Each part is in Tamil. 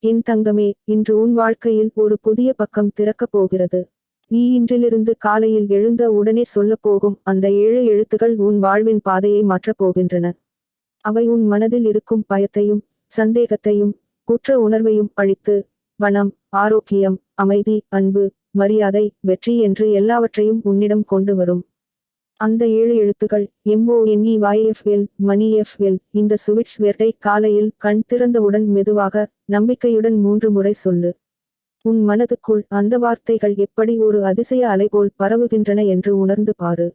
என் தங்கமே, இன்று உன் வாழ்க்கையில் ஒரு புதிய பக்கம் திறக்கப் போகிறது. நீ இன்றிலிருந்து காலையில் எழுந்த உடனே சொல்லப்போகும் அந்த 7 எழுத்துகள் உன் வாழ்வின் பாதையை மாற்றப் போகின்றன. அவை உன் மனதில் இருக்கும் பயத்தையும் சந்தேகத்தையும் குற்ற உணர்வையும் அழித்து பணம், ஆரோக்கியம், அமைதி, அன்பு, மரியாதை, வெற்றி என்று எல்லாவற்றையும் உன்னிடம் கொண்டு வரும். அந்த 7 எழுத்துக்கள் MONEYFL மணிஎஃப்எல். இந்த சுவிட்ச் வேர்டை காலையில் கண் திறந்தவுடன் மெதுவாக நம்பிக்கையுடன் 3 முறை சொல்லு. உன் மனதுக்குள் அந்த வார்த்தைகள் எப்படி ஒரு அதிசய அலைபோல் பரவுகின்றன என்று உணர்ந்து பாரு.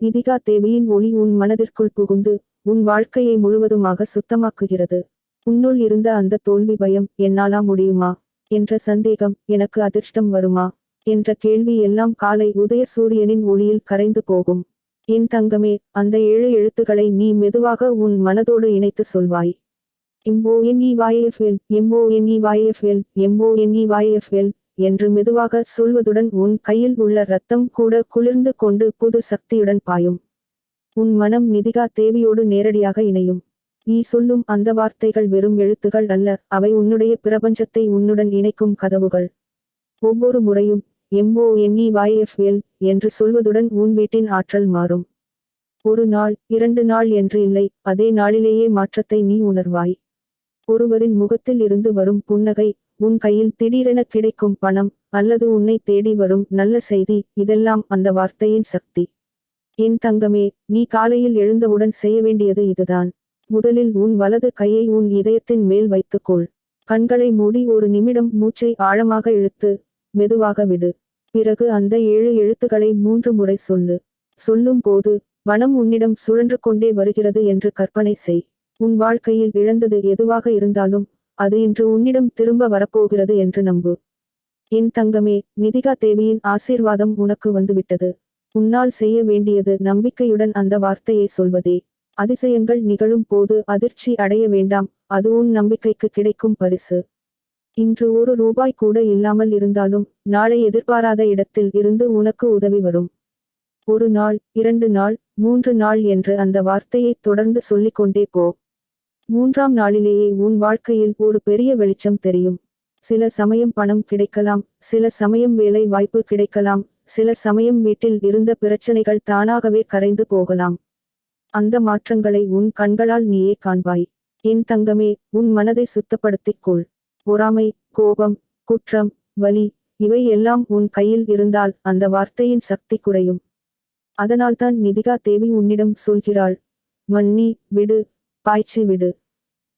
நிதிகா தேவியின் ஒளி உன் மனதிற்குள் புகுந்து உன் வாழ்க்கையை முழுவதுமாக சுத்தமாக்குகிறது. உன்னுள் இருந்த அந்த தோல்வி பயம், என்னாலா முடியுமா என்ற சந்தேகம், எனக்கு அதிர்ஷ்டம் வருமா என்ற கேள்வி எல்லாம் காலை உதய சூரியனின் ஒளியில் கரைந்து போகும். என் தங்கமே, அந்த 7 எழுத்துக்களை நீ மெதுவாக உன் மனதோடு இணைத்து சொல்வாய். MONEYFL MONEYFL MONEYFL என்று மெதுவாக சொல்வதுடன் உன் கையில் உள்ள இரத்தம் கூட குளிர்ந்து கொண்டு புது சக்தியுடன் பாயும். உன் மனம் நிதிகா தேவியோடு நேரடியாக இணையும். நீ சொல்லும் அந்த வார்த்தைகள் வெறும் எழுத்துகள் அல்ல, அவை உன்னுடைய பிரபஞ்சத்தை உன்னுடன் இணைக்கும் கதவுகள். ஒவ்வொரு முறையும் MONEYFL என்று சொல்வதுடன் உன் வீட்டின் ஆற்றல் மாறும். ஒரு நாள், 2 நாள் என்று இல்லை, அதே நாளிலேயே மாற்றத்தை நீ உணர்வாய். ஒருவரின் முகத்தில் இருந்து வரும் புன்னகை, உன் கையில் திடீரென கிடைக்கும் பணம், அல்லது உன்னை தேடி வரும் நல்ல செய்தி, இதெல்லாம் அந்த வார்த்தையின் சக்தி. என் தங்கமே, நீ காலையில் எழுந்தவுடன் செய்ய வேண்டியது இதுதான். முதலில் உன் வலது கையை உன் இதயத்தின் மேல் வைத்துக்கொள். கண்களை மூடி ஒரு நிமிடம் மூச்சை ஆழமாக இழுத்து மெதுவாக விடு. பிறகு அந்த 7 எழுத்துக்களை 3 முறை சொல்லு. சொல்லும் போது பணம் உன்னிடம் சுழன்று கொண்டே வருகிறது என்று கற்பனை செய். உன் வாழ்க்கையில் இழந்தது எதுவாக இருந்தாலும் அது இன்று உன்னிடம் திரும்ப வரப்போகிறது என்று நம்பு. என் தங்கமே, நிதிகா தேவியின் ஆசீர்வாதம் உனக்கு வந்துவிட்டது. உன்னால் செய்ய வேண்டியது நம்பிக்கையுடன் அந்த வார்த்தையை சொல்வதே. அதிசயங்கள் நிகழும் போது அதிர்ச்சி அடைய வேண்டாம், அது உன் நம்பிக்கைக்கு கிடைக்கும் பரிசு. இன்று ₹1 கூட இல்லாமல் இருந்தாலும் நாளை எதிர்பாராத இடத்தில் இருந்து உனக்கு உதவி வரும். 1 நாள், 2 நாள், 3 நாள் என்று அந்த வார்த்தையை தொடர்ந்து சொல்லிக்கொண்டே போ. 3ஆம் நாளிலேயே உன் வாழ்க்கையில் ஒரு பெரிய வெளிச்சம் தெரியும். சில சமயம் பணம் கிடைக்கலாம், சில சமயம் வேலை வாய்ப்பு கிடைக்கலாம், சில சமயம் வீட்டில் இருந்த பிரச்சனைகள் தானாகவே கரைந்து போகலாம். அந்த மாற்றங்களை உன் கண்களால் நீயே காண்பாய். என் தங்கமே, உன் மனதை சுத்தப்படுத்திக் கொள். பொறாமை, கோபம், குற்றம், வலி, இவை எல்லாம் உன் கையில் இருந்தால் அந்த வார்த்தையின் சக்தி குறையும். அதனால்தான் நிதிகா தேவி உன்னிடம் சொல்கிறாள், மன்னி விடு, பாய்ச்சி விடு.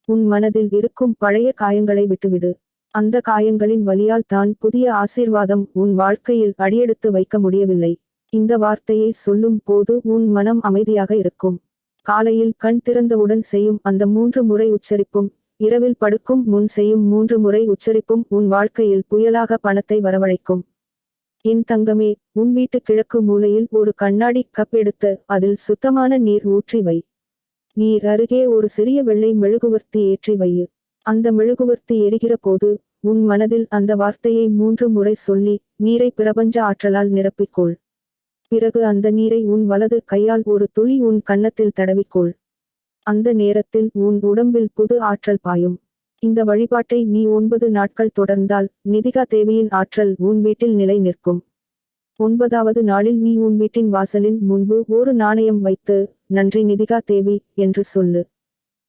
உன் மனதில் இருக்கும் பழைய காயங்களை விட்டுவிடு. அந்த காயங்களின் வலியால் தான் புதிய ஆசீர்வாதம் உன் வாழ்க்கையில் அடியெடுத்து வைக்க முடியவில்லை. இந்த வார்த்தையை சொல்லும் போது உன் மனம் அமைதியாக இருக்கும். காலையில் கண் திறந்தவுடன் செய்யும் அந்த 3 முறை உச்சரிப்பும், இரவில் படுக்கும் முன் செய்யும் 3 முறை உச்சரிப்பும் உன் வாழ்க்கையில் புயலாக பணத்தை வரவழைக்கும். என் தங்கமே, உன் வீட்டு கிழக்கு மூலையில் ஒரு கண்ணாடி கப் எடுத்து அதில் சுத்தமான நீர் ஊற்றி வை. நீர் அருகே ஒரு சிறிய வெள்ளை மெழுகுவர்த்தி ஏற்றி வையு. அந்த மெழுகுவர்த்தி எரிகிற போது உன் மனதில் அந்த வார்த்தையை 3 முறை சொல்லி நீரை பிரபஞ்ச ஆற்றலால் நிரப்பிக்கொள். பிறகு அந்த நீரை உன் வலது கையால் ஒரு துளி உன் கன்னத்தில் தடவிக்கொள். அந்த நேரத்தில் உன் உடம்பில் புது ஆற்றல் பாயும். இந்த வழிபாட்டை நீ 9 நாட்கள் தொடர்ந்தால் நிதிகா தேவியின் ஆற்றல் உன் வீட்டில் நிலை நிற்கும். 9வது நாளில் நீ உன் வீட்டின் வாசலின் முன்பு ஒரு நாணயம் வைத்து, நன்றி நிதிகா தேவி என்று சொல்லு.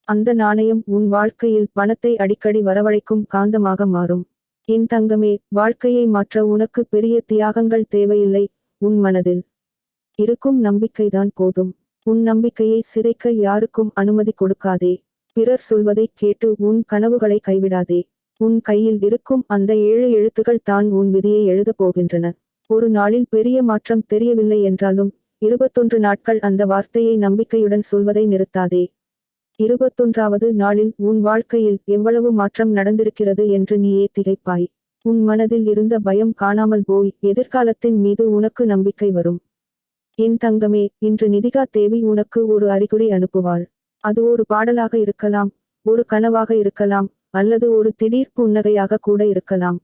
அந்த நாணயம் உன் வாழ்க்கையில் பணத்தை அடிக்கடி வரவழைக்கும் காந்தமாக மாறும். என் தங்கமே, வாழ்க்கையை மாற்ற உனக்கு பெரிய தியாகங்கள் தேவையில்லை, உன் மனதில் இருக்கும் நம்பிக்கைதான் போதும். உன் நம்பிக்கையை சிதைக்க யாருக்கும் அனுமதி கொடுக்காதே. பிறர் சொல்வதை கேட்டு உன் கனவுகளை கைவிடாதே. உன் கையில் இருக்கும் அந்த 7 எழுத்துக்கள் தான் உன் விதியை எழுதப் போகின்றன. ஒரு நாளில் பெரிய மாற்றம் தெரியவில்லை என்றாலும் 21 நாட்கள் அந்த வார்த்தையை நம்பிக்கையுடன் சொல்வதை நிறுத்தாதே. 21வது நாளில் உன் வாழ்க்கையில் எவ்வளவு மாற்றம் நடந்திருக்கிறது என்று நீயே திகைப்பாய். உன் மனதில் இருந்த பயம் காணாமல் போய் எதிர்காலத்தின் மீது உனக்கு நம்பிக்கை வரும். என் தங்கமே, இன்று நிதிகா தேவி உனக்கு ஒரு அறிகுறி அனுப்புவாள். அது ஒரு பாடலாக இருக்கலாம், ஒரு கனவாக இருக்கலாம், அல்லது ஒரு திடீர் புன்னகையாக கூட இருக்கலாம்.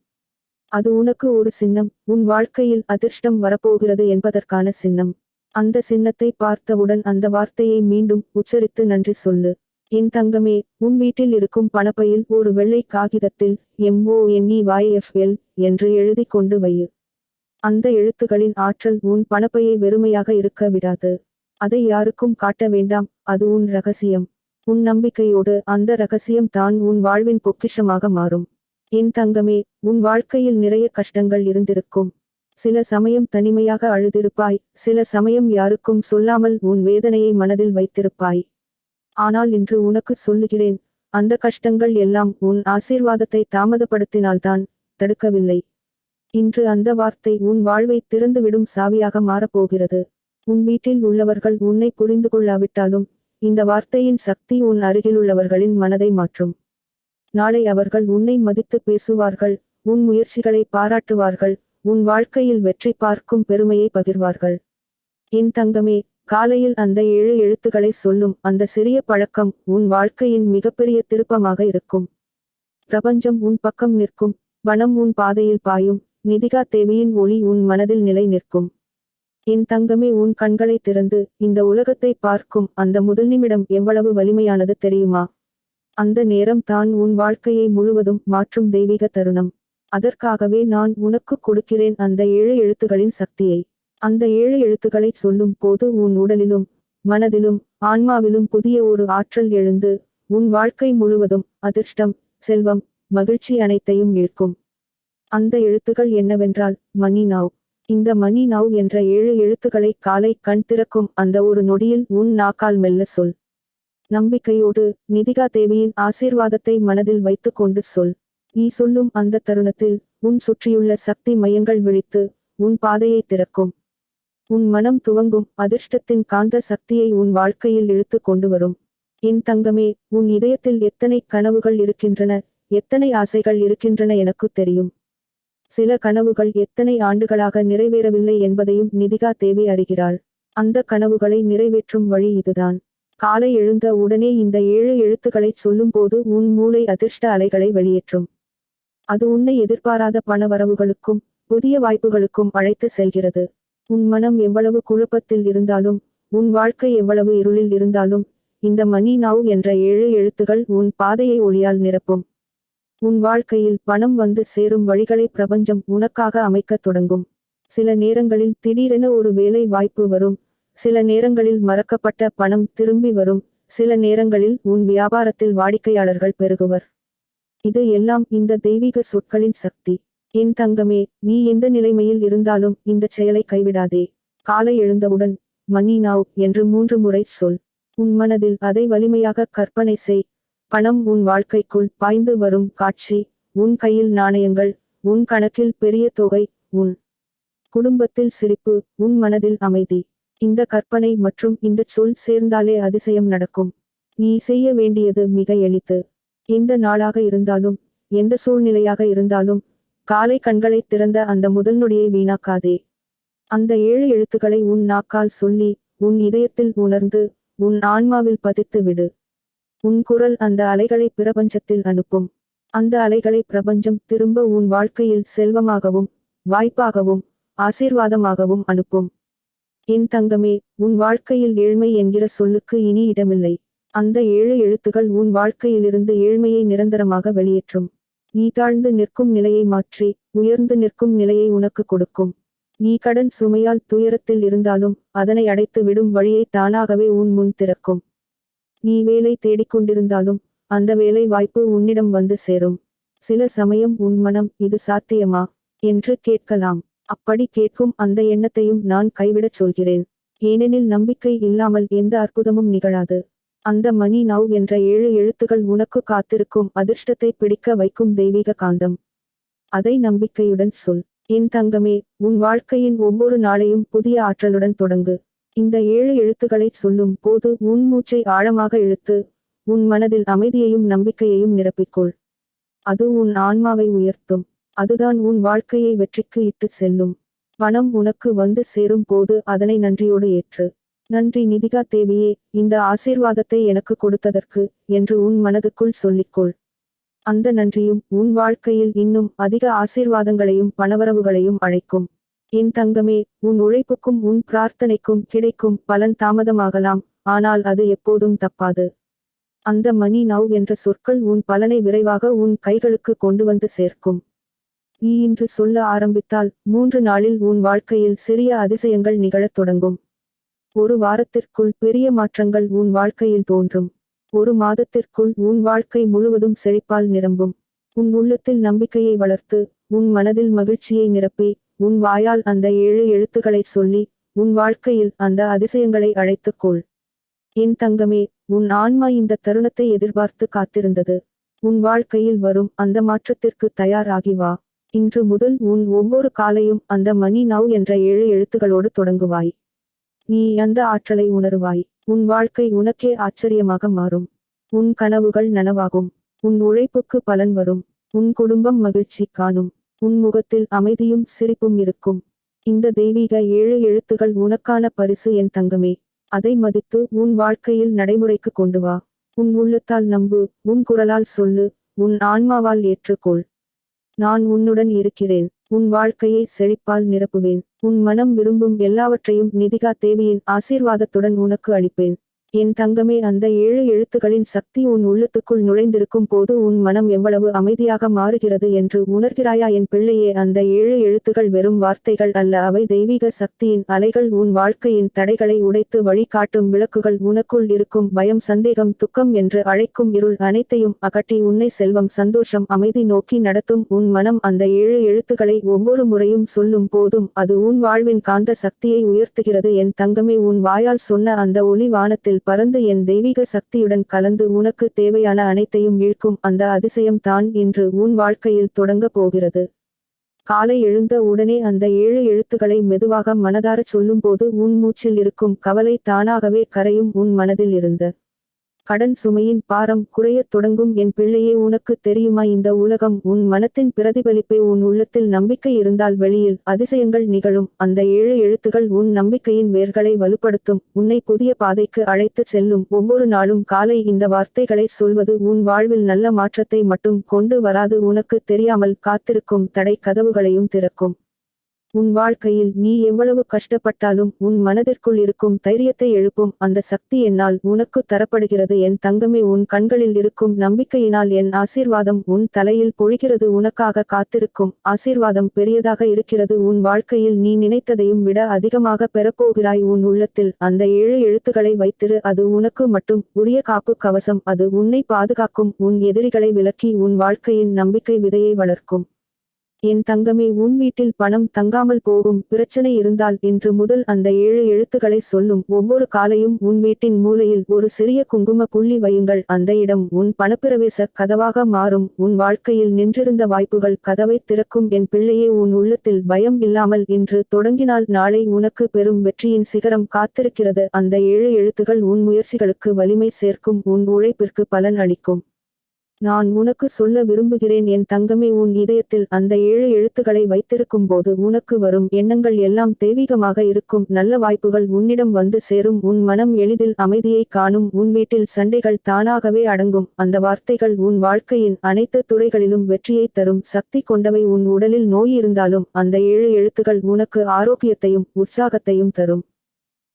அது உனக்கு ஒரு சின்னம், உன் வாழ்க்கையில் அதிர்ஷ்டம் வரப்போகிறது என்பதற்கான சின்னம். அந்த சின்னத்தை பார்த்தவுடன் அந்த வார்த்தையை மீண்டும் உச்சரித்து நன்றி சொல்லு. என் தங்கமே, உன் வீட்டில் இருக்கும் பணப்பையில் ஒரு வெள்ளை காகிதத்தில் MONEYFL என்று எழுதி கொண்டு வையு. அந்த எழுத்துகளின் ஆற்றல் உன் பணப்பையை வெறுமையாக இருக்க விடாது. அதை யாருக்கும் காட்ட வேண்டாம், அது உன் ரகசியம். உன் நம்பிக்கையோடு அந்த ரகசியம் தான் உன் வாழ்வின் பொக்கிஷமாக மாறும். என் தங்கமே, உன் வாழ்க்கையில் நிறைய கஷ்டங்கள் இருந்திருக்கும். சில சமயம் தனிமையாக அழுதிருப்பாய், சில சமயம் யாருக்கும் சொல்லாமல் உன் வேதனையை மனதில் வைத்திருப்பாய். ஆனால் இன்று உனக்கு சொல்லுகிறேன், அந்த கஷ்டங்கள் எல்லாம் உன் ஆசீர்வாதத்தை தாமதப்படுத்தினால்தான், தடுக்கவில்லை. இன்று அந்த வார்த்தை உன் வாழ்வை திறந்துவிடும் சாவியாக மாறப்போகிறது. உன் வீட்டில் உள்ளவர்கள் உன்னை புரிந்து கொள்ளாவிட்டாலும், இந்த வார்த்தையின் சக்தி உன் அருகிலுள்ளவர்களின் மனதை மாற்றும். நாளை அவர்கள் உன்னை மதித்து பேசுவார்கள், உன் முயற்சிகளை பாராட்டுவார்கள், உன் வாழ்க்கையில் வெற்றி பார்க்கும் பெருமையை பகிர்வார்கள். என் தங்கமே, காலையில் அந்த 7 எழுத்துக்களை சொல்லும் அந்த சிறிய பழக்கம் உன் வாழ்க்கையின் மிகப்பெரிய திருப்பமாக இருக்கும். பிரபஞ்சம் உன் பக்கம் நிற்கும், பணம் உன் பாதையில் பாயும், நிதிகா தேவியின் ஒளி உன் மனதில் நிலை நிற்கும். என் தங்கமே, உன் கண்களை திறந்து இந்த உலகத்தை பார்க்கும் அந்த முதல் நிமிடம் எவ்வளவு வலிமையானது தெரியுமா? அந்த நேரம் தான் உன் வாழ்க்கையை முழுவதும் மாற்றும் தெய்வீக தருணம். அதற்காகவே நான் உனக்கு கொடுக்கிறேன் அந்த 7 எழுத்துகளின் சக்தியை. அந்த 7 எழுத்துக்களை சொல்லும் போது உன் உடலிலும் மனதிலும் ஆன்மாவிலும் புதிய ஒரு ஆற்றல் எழுந்து உன் வாழ்க்கை முழுவதும் அதிர்ஷ்டம், செல்வம், மகிழ்ச்சி அனைத்தையும் இழுக்கும். அந்த எழுத்துக்கள் என்னவென்றால் மணி நவ். இந்த மணி நவ் என்ற 7 எழுத்துக்களை காலை கண் திறக்கும் அந்த ஒரு நொடியில் உன் நாக்கால் மெல்ல சொல். நம்பிக்கையோடு நிதிகா தேவியின் ஆசீர்வாதத்தை மனதில் வைத்துக் கொண்டு சொல். நீ சொல்லும் அந்த தருணத்தில் உன் சுற்றியுள்ள சக்தி மையங்கள் விழித்து உன் பாதையை திறக்கும். உன் மனம் துவங்கும், அதிர்ஷ்டத்தின் காந்த சக்தியை உன் வாழ்க்கையில் இழுத்து கொண்டு வரும். என் தங்கமே, உன் இதயத்தில் எத்தனை கனவுகள் இருக்கின்றன, எத்தனை ஆசைகள் இருக்கின்றன எனக்கு தெரியும். சில கனவுகள் எத்தனை ஆண்டுகளாக நிறைவேறவில்லை என்பதையும் நிதிகா தேவி அறிகிறாள். அந்த கனவுகளை நிறைவேற்றும் வழி இதுதான். காலை எழுந்த உடனே இந்த 7 எழுத்துக்களை சொல்லும்போது உன் மூளை அதிர்ஷ்ட அலைகளை வெளியேற்றும். அது உன்னை எதிர்பாராத பணவரவுகளுக்கும் புதிய வாய்ப்புகளுக்கும் அழைத்து செல்கிறது. உன் மனம் எவ்வளவு குழப்பத்தில் இருந்தாலும், உன் வாழ்க்கை எவ்வளவு இருளில் இருந்தாலும், இந்த மணி நவ் என்ற 7 எழுத்துகள் உன் பாதையை ஒளியால் நிரப்பும். உன் வாழ்க்கையில் பணம் வந்து சேரும் வழிகளை பிரபஞ்சம் உனக்காக அமைக்கத் தொடங்கும். சில நேரங்களில் திடீரென ஒரு வேலை வாய்ப்பு வரும், சில நேரங்களில் மறக்கப்பட்ட பணம் திரும்பி வரும், சில நேரங்களில் உன் வியாபாரத்தில் வாடிக்கையாளர்கள் பெருகுவர். இது எல்லாம் இந்த தெய்வீக சொற்களின் சக்தி. என் தங்கமே, நீ எந்த நிலைமையில் இருந்தாலும் இந்தச் செயலை கைவிடாதே. காலை எழுந்தவுடன் மணி நவ் என்று 3 முறை சொல். உன் மனதில் அதை வலிமையாக கற்பனை செய். பணம் உன் வாழ்க்கைக்குள் பாய்ந்து வரும் காட்சி, உன் கையில் நாணயங்கள், உன் கணக்கில் பெரிய தொகை, உன் குடும்பத்தில் சிரிப்பு, உன் மனதில் அமைதி. இந்த கற்பனை மற்றும் இந்தச் சொல் சேர்ந்தாலே அதிசயம் நடக்கும். நீ செய்ய வேண்டியது மிக எளிது. எந்த நாளாக இருந்தாலும், எந்த சூழ்நிலையாக இருந்தாலும், காலை கண்களை திறந்த அந்த முதல் நொடியை வீணாக்காதே. அந்த 7 எழுத்துக்களை உன் நாக்கால் சொல்லி, உன் இதயத்தில் உணர்ந்து, உன் ஆன்மாவில் பதித்து விடு. உன் குரல் அந்த அலைகளை பிரபஞ்சத்தில் அனுப்பும். அந்த அலைகளை பிரபஞ்சம் திரும்ப உன் வாழ்க்கையில் செல்வமாகவும் வாய்ப்பாகவும் ஆசீர்வாதமாகவும் அனுப்பும். என் தங்கமே, உன் வாழ்க்கையில் ஏழ்மை என்கிற சொல்லுக்கு இனி இடமில்லை. அந்த 7 எழுத்துகள் உன் வாழ்க்கையிலிருந்து ஏழ்மையை நிரந்தரமாக வெளியேற்றும். நீ தாழ்ந்து நிற்கும் நிலையை மாற்றி உயர்ந்து நிற்கும் நிலையை உனக்கு கொடுக்கும். நீ கடன் சுமையால் துயரத்தில் இருந்தாலும் அதனை அடைத்து விடும் வழியை தானாகவே உன் முன் திறக்கும். நீ வேலை தேடிக்கொண்டிருந்தாலும் அந்த வேலை வாய்ப்பு உன்னிடம் வந்து சேரும். சில சமயம் உன் மனம் இது சாத்தியமா என்று கேட்கலாம். அப்படி கேட்கும் அந்த எண்ணத்தையும் நான் கைவிடச் சொல்கிறேன். ஏனெனில் நம்பிக்கை இல்லாமல் எந்த அற்புதமும் நிகழாது. அந்த மணி நவ் என்ற 7 எழுத்துகள் உனக்கு காத்திருக்கும் அதிர்ஷ்டத்தை பிடிக்க வைக்கும் தெய்வீக காந்தம். அதை நம்பிக்கையுடன் சொல். என் தங்கமே, உன் வாழ்க்கையின் ஒவ்வொரு நாளையும் புதிய ஆற்றலுடன் தொடங்கு. இந்த 7 எழுத்துக்களை சொல்லும் போது உன் மூச்சை ஆழமாக இழுத்து உன் மனதில் அமைதியையும் நம்பிக்கையையும் நிரப்பிக்கொள். அது உன் ஆன்மாவை உயர்த்தும். அதுதான் உன் வாழ்க்கையை வெற்றிக்கு இட்டு செல்லும். பணம் உனக்கு வந்து சேரும் போது அதனை நன்றியோடு ஏற்று. நன்றி நிதிகா தேவியே, இந்த ஆசீர்வாதத்தை எனக்கு கொடுத்ததற்கு என்று உன் மனதுக்குள் சொல்லிக்கொள். அந்த நன்றியும் உன் வாழ்க்கையில் இன்னும் அதிக ஆசீர்வாதங்களையும் பணவரவுகளையும் அழைக்கும். என் தங்கமே, உன் உழைப்புக்கும் உன் பிரார்த்தனைக்கும் கிடைக்கும் பலன் தாமதமாகலாம், ஆனால் அது எப்போதும் தப்பாது. அந்த மணி நவ் என்ற சொற்கள் உன் பலனை விரைவாக உன் கைகளுக்கு கொண்டு வந்து சேர்க்கும். நீ இன்று சொல்ல ஆரம்பித்தால் 3 நாளில் உன் வாழ்க்கையில் சிறிய அதிசயங்கள் நிகழத் தொடங்கும். ஒரு வாரத்திற்குள் பெரிய மாற்றங்கள் உன் வாழ்க்கையில் தோன்றும். ஒரு மாதத்திற்குள் உன் வாழ்க்கை முழுவதும் செழிப்பால் நிரம்பும். உன் உள்ளத்தில் நம்பிக்கையை வளர்த்து உன் மனதில் மகிழ்ச்சியை நிரப்பி உன் வாயால் அந்த 7 எழுத்துக்களை சொல்லி உன் வாழ்க்கையில் அந்த அதிசயங்களை அழைத்துக்கொள். என் தங்கமே, உன் ஆன்மா இந்த தருணத்தை எதிர்பார்த்து காத்திருந்தது. உன் வாழ்க்கையில் வரும் அந்த மாற்றத்திற்கு தயாராகி வா. இன்று முதல் உன் ஒவ்வொரு காலையும் அந்த மணி நவ் என்ற 7 எழுத்துகளோடு தொடங்குவாய். நீ அந்த ஆற்றலை உணருவாய். உன் வாழ்க்கை உனக்கே ஆச்சரியமாக மாறும். உன் கனவுகள் நனவாகும். உன் உழைப்புக்கு பலன் வரும். உன் குடும்பம் மகிழ்ச்சி காணும். உன் முகத்தில் அமைதியும் சிரிப்பும் இருக்கும். இந்த தெய்வீக 7 எழுத்துகள் உனக்கான பரிசு என் தங்கமே. அதை மதித்து உன் வாழ்க்கையில் நடைமுறைக்கு கொண்டு வா. உன் உள்ளத்தால் நம்பு, உன் குரலால் சொல்லு, உன் ஆன்மாவால் ஏற்றுக்கொள். நான் உன்னுடன் இருக்கிறேன். உன் வாழ்க்கையை செழிப்பால் நிரப்புவேன். உன் மனம் விரும்பும் எல்லாவற்றையும் நிதிகா தேவியின் ஆசீர்வாதத்துடன் உனக்கு அளிப்பேன். என் தங்கமே, அந்த 7 எழுத்துகளின் சக்தி உன் உள்ளத்துக்குள் நுழைந்திருக்கும் போது உன் மனம் எவ்வளவு அமைதியாக மாறுகிறது என்று உணர்கிறாயா என் பிள்ளையே? அந்த 7 எழுத்துகள் வெறும் வார்த்தைகள் அல்ல, அவை தெய்வீக சக்தியின் அலைகள். உன் வாழ்க்கையின் தடைகளை உடைத்து வழிகாட்டும் விளக்குகள். உனக்குள் இருக்கும் பயம், சந்தேகம், துக்கம் என்று அழைக்கும் இருள் அனைத்தையும் அகற்றி உன்னை செல்வம், சந்தோஷம், அமைதி நோக்கி நடத்தும். உன் மனம் அந்த 7 எழுத்துக்களை ஒவ்வொரு முறையும் சொல்லும் போதும் அது உன் வாழ்வின் காந்த சக்தியை உயர்த்துகிறது என் தங்கமே. உன் வாயால் சொன்ன அந்த ஒளி வானத்தில் பறந்து என் தெய்வீக சக்தியுடன் கலந்து உனக்கு தேவையான அனைத்தையும் இழுக்கும். அந்த அதிசயம் தான் இன்று உன் வாழ்க்கையில் தொடங்கப் போகிறது. காலை எழுந்த உடனே அந்த 7 எழுத்துக்களை மெதுவாக மனதாரச் சொல்லும்போது உன் மூச்சில் இருக்கும் கவலை தானாகவே கரையும். உன் மனதில் இருந்த கடன் சுமையின் பாரம் குறையத் தொடங்கும் என் பிள்ளையே. உனக்கு தெரியுமா, இந்த உலகம் உன் மனத்தின் பிரதிபலிப்பே. உன் உள்ளத்தில் நம்பிக்கை இருந்தால் வெளியில் அதிசயங்கள் நிகழும். அந்த 7 எழுத்துகள் உன் நம்பிக்கையின் வேர்களை வலுப்படுத்தும். உன்னை புதிய பாதைக்கு அழைத்துச் செல்லும். ஒவ்வொரு நாளும் காலை இந்த வார்த்தைகளை சொல்வது உன் வாழ்வில் நல்ல மாற்றத்தை மட்டும் கொண்டு வராது, உனக்கு தெரியாமல் காத்திருக்கும் தடை கதவுகளையும் திறக்கும். உன் வாழ்க்கையில் நீ எவ்வளவு கஷ்டப்பட்டாலும் உன் மனதிற்குள் இருக்கும் தைரியத்தை எழுப்பும் அந்த சக்தி என்னால் உனக்கு தரப்படுகிறது என் தங்கமே. உன் கண்களில் இருக்கும் நம்பிக்கையினால் என் ஆசீர்வாதம் உன் தலையில் பொழிகிறது. உனக்காக காத்திருக்கும் ஆசீர்வாதம் பெரியதாக இருக்கிறது. உன் வாழ்க்கையில் நீ நினைத்ததையும் விட அதிகமாக பெறப்போகிறாய். உன் உள்ளத்தில் அந்த 7 எழுத்துக்களை வைத்திரு. அது உனக்கு மட்டும் உரிய காப்பு கவசம். அது உன்னை பாதுகாக்கும், உன் எதிரிகளை விலக்கி உன் வாழ்க்கையின் நம்பிக்கை விதையை வளர்க்கும். என் தங்கமே, உன் வீட்டில் பணம் தங்காமல் போகும் பிரச்சனை இருந்தால் இன்று முதல் அந்த 7 எழுத்துக்களை சொல்லும் ஒவ்வொரு காலையும் உன் வீட்டின் மூலையில் ஒரு சிறிய குங்கும புள்ளி வையுங்கள். அந்த இடம் உன் பணப்பிரவேச கதவாக மாறும். உன் வாழ்க்கையில் நின்றிருந்த வாய்ப்புகள் கதவை திறக்கும் என் பிள்ளையே. உன் உள்ளத்தில் பயம் இல்லாமல் இன்று தொடங்கினால் நாளை உனக்கு பெரும் வெற்றியின் சிகரம் காத்திருக்கிறது. அந்த 7 எழுத்துகள் உன் முயற்சிகளுக்கு வலிமை சேர்க்கும், உன் உழைப்பிற்கு பலன் அளிக்கும். நான் உனக்கு சொல்ல விரும்புகிறேன் என் தங்கமே, உன் இதயத்தில் அந்த 7 எழுத்துக்களை வைத்திருக்கும்போது உனக்கு வரும் எண்ணங்கள் எல்லாம் தெய்வீகமாக இருக்கும். நல்ல வாய்ப்புகள் உன்னிடம் வந்து சேரும். உன் மனம் எளிதில் அமைதியை காணும். உன் வீட்டில் சண்டைகள் தானாகவே அடங்கும். அந்த வார்த்தைகள் உன் வாழ்க்கையின் அனைத்து துறைகளிலும் வெற்றியை தரும் சக்தி கொண்டவை. உன் உடலில் நோய் இருந்தாலும் அந்த 7 எழுத்துக்கள் உனக்கு ஆரோக்கியத்தையும் உற்சாகத்தையும் தரும்.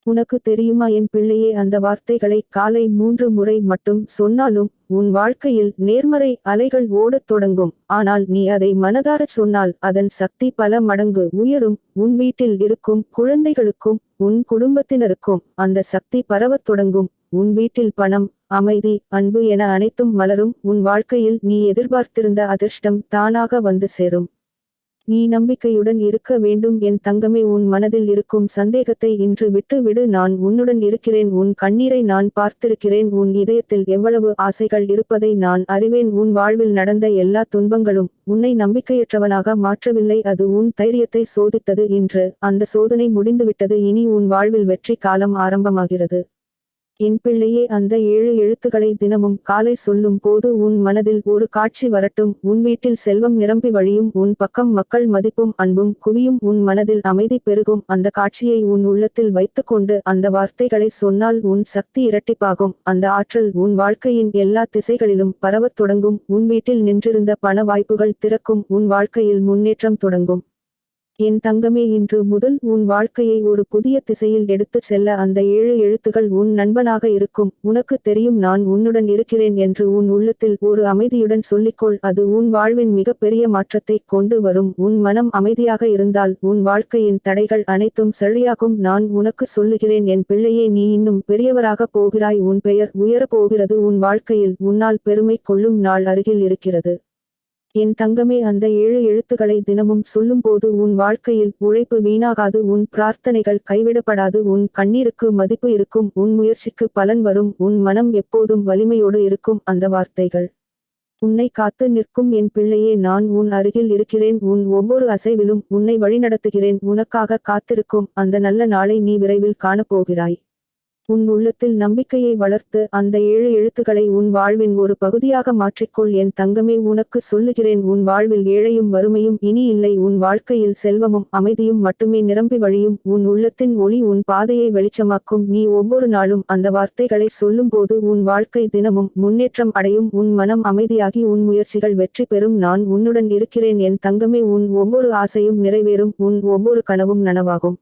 உனக்கு தெரியுமா என் பிள்ளையே, அந்த வார்த்தைகளை காலை 3 முறை மட்டும் சொன்னாலும் உன் வாழ்க்கையில் நேர்மறை அலைகள் ஓடத் தொடங்கும். ஆனால் நீ அதை மனதாரச் சொன்னால் அதன் சக்தி பல மடங்கு உயரும். உன் வீட்டில் இருக்கும் குழந்தைகளுக்கும் உன் குடும்பத்தினருக்கும் அந்த சக்தி பரவத் தொடங்கும். உன் வீட்டில் பணம், அமைதி, அன்பு என அனைத்தும் மலரும். உன் வாழ்க்கையில் நீ எதிர்பார்த்திருந்த அதிர்ஷ்டம் தானாக வந்து சேரும். நீ நம்பிக்கையுடன் இருக்க வேண்டும் என் தங்கமே. உன் மனதில் இருக்கும் சந்தேகத்தை இன்று விட்டு விடு. நான் உன்னுடன் இருக்கிறேன். உன் கண்ணீரை நான் பார்த்திருக்கிறேன். உன் இதயத்தில் எவ்வளவு ஆசைகள் இருப்பதை நான் அறிவேன். உன் வாழ்வில் நடந்த எல்லா துன்பங்களும் உன்னை நம்பிக்கையற்றவனாக மாற்றவில்லை, அது உன் தைரியத்தை சோதித்தது. இன்று அந்த சோதனை முடிந்துவிட்டது. இனி உன் வாழ்வில் வெற்றி காலம் ஆரம்பமாகிறது. என் பிள்ளையே, அந்த 7 எழுத்துக்களை தினமும் காலை சொல்லும் போது உன் மனதில் ஒரு காட்சி வரட்டும். உன் வீட்டில் செல்வம் நிரம்பி வழியும். உன் பக்கம் மக்கள் மதிப்பும் அன்பும் குவியும். உன் மனதில் அமைதி பெருகும். அந்த காட்சியை உன் உள்ளத்தில் வைத்துக்கொண்டு அந்த வார்த்தைகளை சொன்னால் உன் சக்தி இரட்டிப்பாகும். அந்த ஆற்றல் உன் வாழ்க்கையின் எல்லா திசைகளிலும் பரவத் தொடங்கும். உன் வீட்டில் நின்றிருந்த பண வாய்ப்புகள் திறக்கும். உன் வாழ்க்கையில் முன்னேற்றம் தொடங்கும். என் தங்கமே, இன்று முதல் உன் வாழ்க்கையை ஒரு புதிய திசையில் எடுத்துச் செல்ல அந்த 7 எழுத்துகள் உன் நண்பனாக இருக்கும். உனக்கு தெரியும், நான் உன்னுடன் இருக்கிறேன் என்று உன் உள்ளத்தில் ஒரு அமைதியுடன் சொல்லிக்கொள். அது உன் வாழ்வின் மிகப்பெரிய மாற்றத்தைக் கொண்டு வரும். உன் மனம் அமைதியாக இருந்தால் உன் வாழ்க்கையின் தடைகள் அனைத்தும் சரியாகும். நான் உனக்கு சொல்லுகிறேன், என் பிள்ளையே, நீ இன்னும் பெரியவராகப் போகிறாய். உன் பெயர் உயரப் போகிறது. உன் வாழ்க்கையில் உன்னால் பெருமை கொள்ளும் நாள் அருகில் இருக்கிறது. என் தங்கமே, அந்த 7 எழுத்துக்களை தினமும் சொல்லும்போது உன் வாழ்க்கையில் உழைப்பு வீணாகாது. உன் பிரார்த்தனைகள் கைவிடப்படாது. உன் கண்ணீருக்கு மதிப்பு இருக்கும். உன் முயற்சிக்கு பலன் வரும். உன் மனம் எப்போதும் வலிமையோடு இருக்கும். அந்த வார்த்தைகள் உன்னை காத்து நிற்கும். என் பிள்ளையே, நான் உன் அருகில் இருக்கிறேன். உன் ஒவ்வொரு அசைவிலும் உன்னை வழிநடத்துகிறேன். உனக்காக காத்திருக்கும் அந்த நல்ல நாளை நீ விரைவில் காணப்போகிறாய். உன் உள்ளத்தில் நம்பிக்கையை வளர்த்து அந்த 7 எழுத்துக்களை உன் வாழ்வின் ஒரு பகுதியாக மாற்றிக்கொள். என் தங்கமே, உனக்கு சொல்லுகிறேன், உன் வாழ்வில் ஏழையும் வறுமையும் இனி இல்லை. உன் வாழ்க்கையில் செல்வமும் அமைதியும் மட்டுமே நிரம்பி வழியும். உன் உள்ளத்தின் ஒளி உன் பாதையை வெளிச்சமாக்கும். நீ ஒவ்வொரு நாளும் அந்த வார்த்தைகளை சொல்லும்போது உன் வாழ்க்கை தினமும் முன்னேற்றம் அடையும். உன் மனம் அமைதியாகி உன் முயற்சிகள் வெற்றி பெறும். நான் உன்னுடன் இருக்கிறேன் என் தங்கமே. உன் ஒவ்வொரு ஆசையும் நிறைவேறும். உன் ஒவ்வொரு கனவும் நனவாகும்.